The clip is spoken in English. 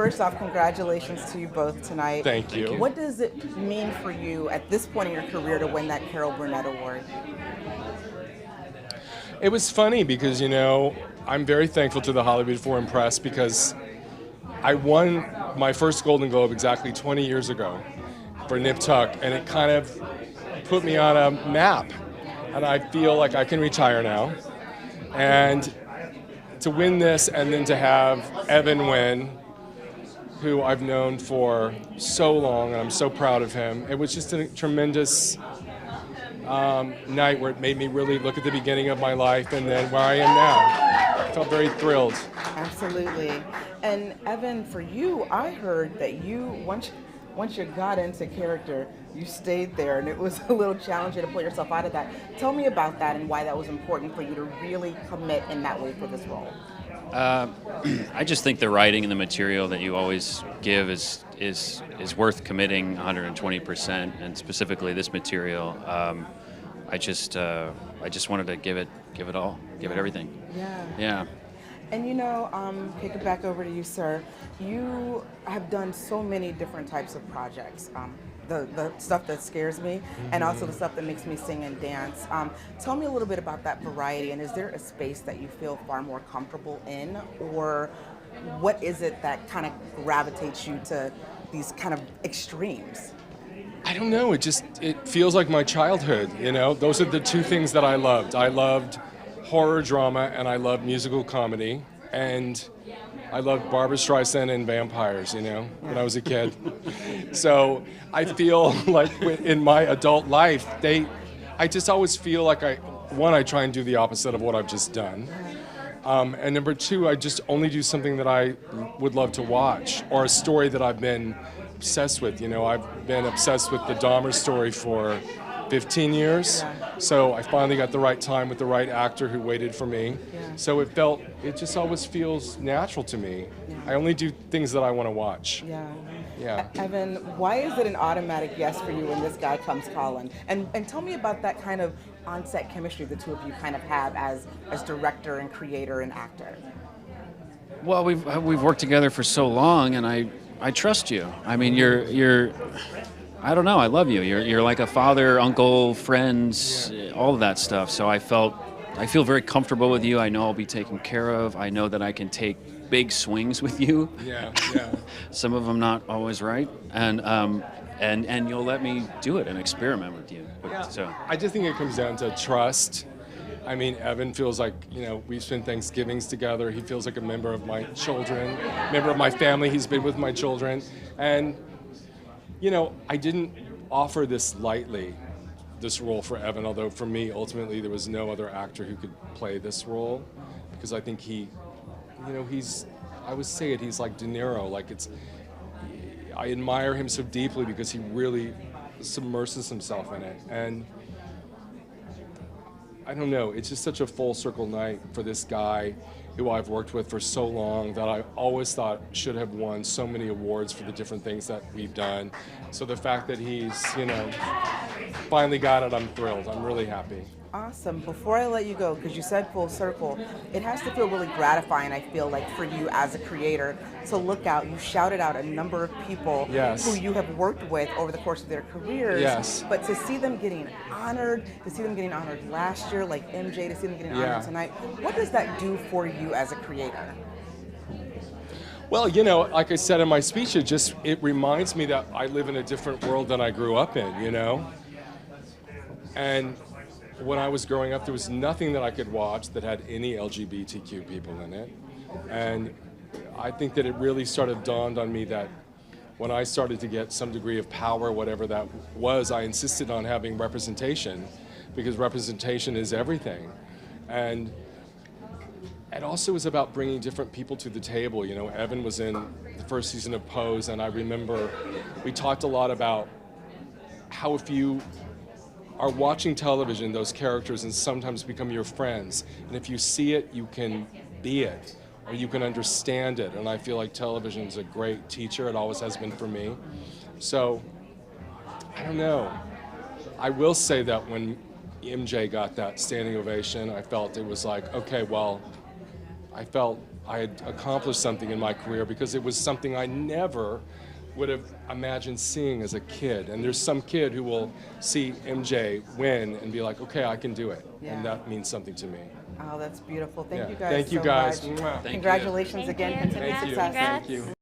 first off, congratulations to you both tonight. Thank you. What does it mean for you at this point in your career to win that Carol Burnett Award? It was funny because, I'm very thankful to the Hollywood Foreign Press because I won my first Golden Globe exactly 20 years ago for Nip Tuck, and it kind of put me on a map. And I feel like I can retire now. And to win this and then to have Evan win, who I've known for so long, and I'm so proud of him, it was just a tremendous night where it made me really look at the beginning of my life and then where I am now. I felt very thrilled. Absolutely. And Evan, for you, I heard that you, once you got into character, you stayed there, and it was a little challenging to pull yourself out of that. Tell me about that and why that was important for you to really commit in that way for this role. I just think the writing and the material that you always give is worth committing 120%, and specifically this material. I just wanted to give it all, give it everything. Yeah. And kick it back over to you, sir. You have done so many different types of projects. The stuff that scares me, and also the stuff that makes me sing and dance. Tell me a little bit about that variety, and is there a space that you feel far more comfortable in, or what is it that kind of gravitates you to these kind of extremes? I don't know, it feels like my childhood, Those are the two things that I loved. I loved horror drama, and I loved musical comedy, and I loved Barbra Streisand and vampires, when I was a kid. So I feel like in my adult life, I just always feel like I try and do the opposite of what I've just done. And number two, I just only do something that I would love to watch, or a story that I've been obsessed with. I've been obsessed with the Dahmer story for 15 years. So I finally got the right time with the right actor who waited for me. So it just always feels natural to me. I only do things that I want to watch. Yeah. Evan, why is it an automatic yes for you when this guy comes calling? And tell me about that kind of on-set chemistry the two of you kind of have as director and creator and actor. Well, we've worked together for so long, and I trust you. I mean, you're I don't know, I love you. You're like a father, uncle, friends, all of that stuff. So I feel very comfortable with you. I know I'll be taken care of. I know that I can take big swings with you. Yeah. Some of them not always right. And you'll let me do it and experiment with you. So I just think it comes down to trust. I mean, Evan feels like, we've spent Thanksgivings together. He feels like a member of my children, member of my family. He's been with my children. And I didn't offer this lightly, this role for Evan, although for me, ultimately, there was no other actor who could play this role, because I think I would say it, he's like De Niro, I admire him so deeply because he really submerses himself in it, and I don't know, it's just such a full circle night for this guy who I've worked with for so long that I always thought should have won so many awards for the different things that we've done. So the fact that he's, finally got it, I'm thrilled. I'm really happy. Awesome. Before I let you go, because you said full circle, it has to feel really gratifying, I feel like, for you as a creator to look out. You shouted out a number of people who you have worked with over the course of their careers. But to see them getting honored, last year, like MJ, to see them getting honored tonight, what does that do for you as a creator? Well, like I said in my speech, it reminds me that I live in a different world than I grew up in, And when I was growing up, there was nothing that I could watch that had any LGBTQ people in it. And I think that it really sort of dawned on me that when I started to get some degree of power, whatever that was, I insisted on having representation, because representation is everything. And it also was about bringing different people to the table. Evan was in the first season of Pose, and I remember we talked a lot about how if you are watching television, those characters and sometimes become your friends. And if you see it, you can be it, or you can understand it. And I feel like television is a great teacher. It always has been for me. So, I don't know. I will say that when MJ got that standing ovation, I felt it was like, okay, well, I felt I had accomplished something in my career because it was something I never would have imagined seeing as a kid. And there's some kid who will see MJ win and be like, okay, I can do it. Yeah. And that means something to me. Oh, that's beautiful. Thank Yeah. you guys Thank you so guys. much. Mwah. Thank you. Congratulations Thank again. you. Continued Congrats. success. Congrats. Thank you.